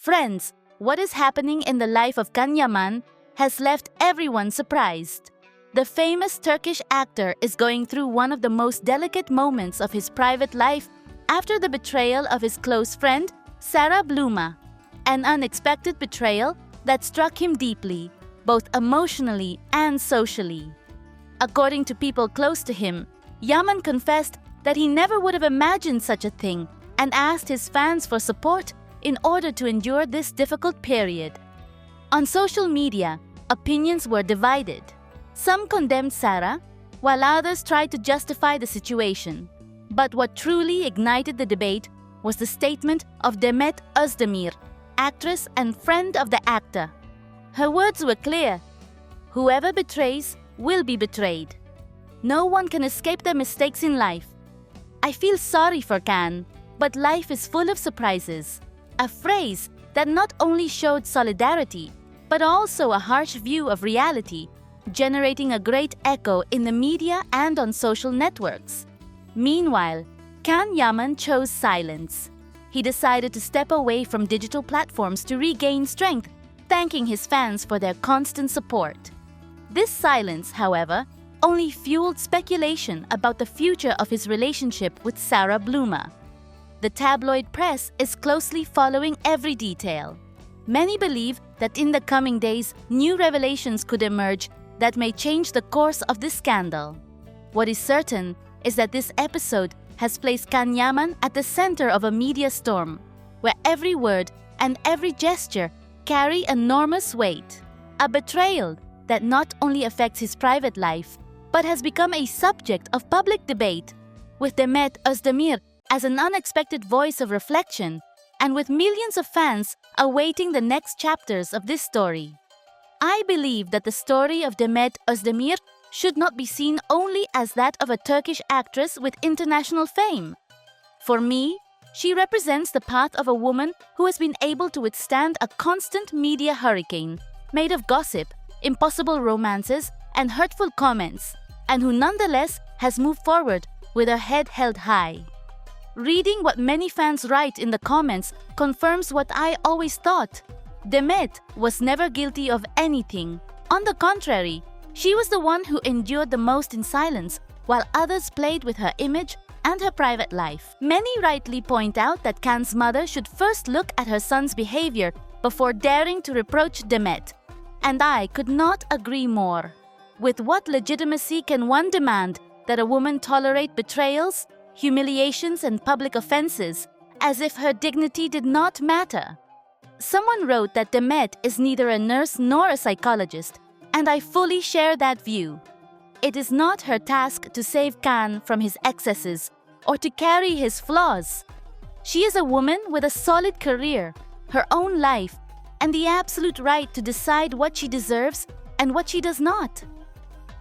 Friends, what is happening in the life of Yaman has left everyone surprised. The famous Turkish actor is going through one of the most delicate moments of his private life after the betrayal of his close friend, Sarah Bluma. An unexpected betrayal that struck him deeply, both emotionally and socially. According to people close to him, Yaman confessed that he never would have imagined such a thing and asked his fans for support in order to endure this difficult period. On social media, opinions were divided. Some condemned Sarah, while others tried to justify the situation. But what truly ignited the debate was the statement of Demet Özdemir, actress and friend of the actor. Her words were clear: "Whoever betrays will be betrayed. No one can escape their mistakes in life. I feel sorry for Can, but life is full of surprises." A phrase that not only showed solidarity, but also a harsh view of reality, generating a great echo in the media and on social networks. Meanwhile, Yaman chose silence. He decided to step away from digital platforms to regain strength, thanking his fans for their constant support. This silence, however, only fueled speculation about the future of his relationship with Sarah Bluma. The tabloid press is closely following every detail. Many believe that in the coming days, new revelations could emerge that may change the course of this scandal. What is certain is that this episode has placed Yaman at the center of a media storm, where every word and every gesture carry enormous weight. A betrayal that not only affects his private life, but has become a subject of public debate, with Demet Özdemir as an unexpected voice of reflection, and with millions of fans awaiting the next chapters of this story. I believe that the story of Demet Özdemir should not be seen only as that of a Turkish actress with international fame. For me, she represents the path of a woman who has been able to withstand a constant media hurricane made of gossip, impossible romances, and hurtful comments, and who nonetheless has moved forward with her head held high. Reading what many fans write in the comments confirms what I always thought. Demet was never guilty of anything. On the contrary, she was the one who endured the most in silence, while others played with her image and her private life. Many rightly point out that Can's mother should first look at her son's behavior before daring to reproach Demet. And I could not agree more. With what legitimacy can one demand that a woman tolerate betrayals, humiliations, and public offenses as if her dignity did not matter? Someone wrote that Demet is neither a nurse nor a psychologist, and I fully share that view. It is not her task to save Can from his excesses or to carry his flaws. She is a woman with a solid career, her own life, and the absolute right to decide what she deserves and what she does not.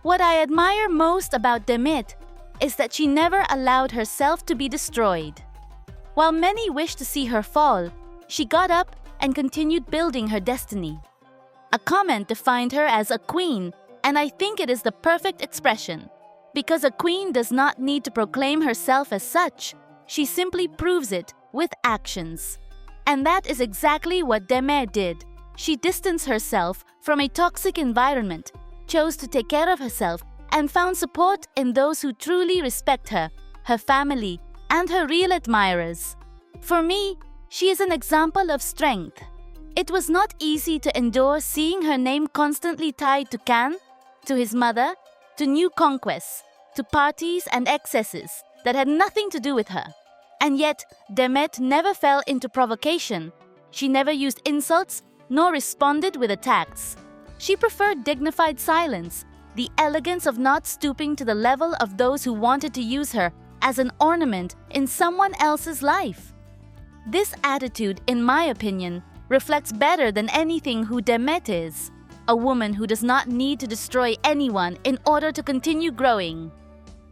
What I admire most about Demet is that she never allowed herself to be destroyed. While many wish to see her fall, she got up and continued building her destiny. A comment defined her as a queen, and I think it is the perfect expression. Because a queen does not need to proclaim herself as such, she simply proves it with actions. And that is exactly what Demet did. She distanced herself from a toxic environment, chose to take care of herself, and found support in those who truly respect her, her family, and her real admirers. For me, she is an example of strength. It was not easy to endure seeing her name constantly tied to Can, to his mother, to new conquests, to parties and excesses that had nothing to do with her. And yet, Demet never fell into provocation. She never used insults nor responded with attacks. She preferred dignified silence, the elegance of not stooping to the level of those who wanted to use her as an ornament in someone else's life. This attitude, in my opinion, reflects better than anything who Demet is, a woman who does not need to destroy anyone in order to continue growing.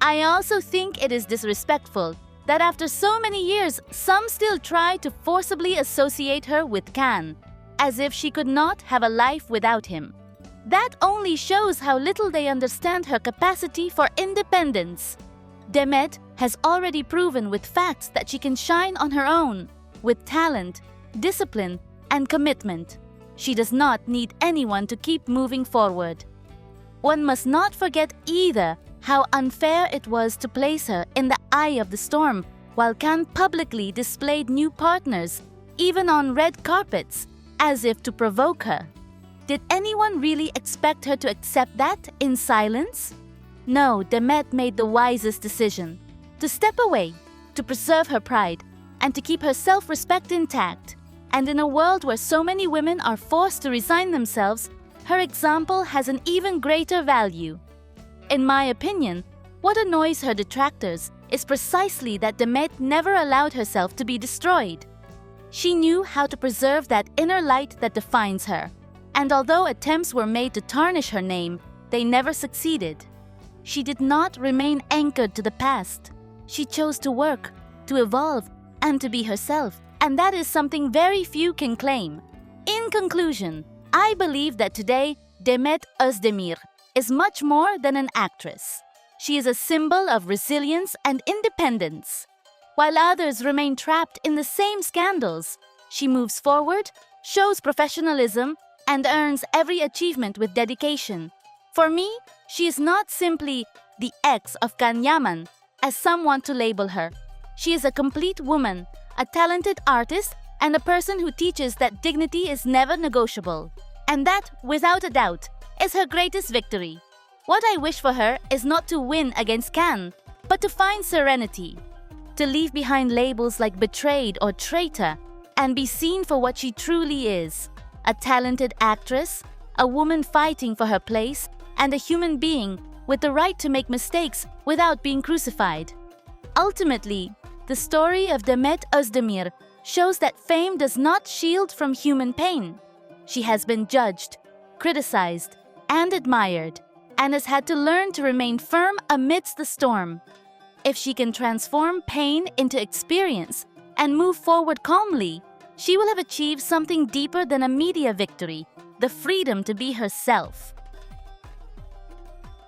I also think it is disrespectful that after so many years, some still try to forcibly associate her with Can, as if she could not have a life without him. That only shows how little they understand her capacity for independence. Demet has already proven with facts that she can shine on her own, with talent, discipline, and commitment. She does not need anyone to keep moving forward. One must not forget either how unfair it was to place her in the eye of the storm while Can publicly displayed new partners, even on red carpets, as if to provoke her. Did anyone really expect her to accept that in silence? No, Demet made the wisest decision: to step away, to preserve her pride, and to keep her self-respect intact. And in a world where so many women are forced to resign themselves, her example has an even greater value. In my opinion, what annoys her detractors is precisely that Demet never allowed herself to be destroyed. She knew how to preserve that inner light that defines her, and although attempts were made to tarnish her name, they never succeeded. She did not remain anchored to the past. She chose to work, to evolve, and to be herself, and that is something very few can claim. In conclusion, I believe that today, Demet Özdemir is much more than an actress. She is a symbol of resilience and independence. While others remain trapped in the same scandals, she moves forward, shows professionalism, and earns every achievement with dedication. For me, she is not simply the ex of Can Yaman, as some want to label her. She is a complete woman, a talented artist, and a person who teaches that dignity is never negotiable. And that, without a doubt, is her greatest victory. What I wish for her is not to win against Can, but to find serenity, to leave behind labels like betrayed or traitor, and be seen for what she truly is: a talented actress, a woman fighting for her place, and a human being with the right to make mistakes without being crucified. Ultimately, the story of Demet Özdemir shows that fame does not shield from human pain. She has been judged, criticized, and admired, and has had to learn to remain firm amidst the storm. If she can transform pain into experience and move forward calmly, she will have achieved something deeper than a media victory: the freedom to be herself.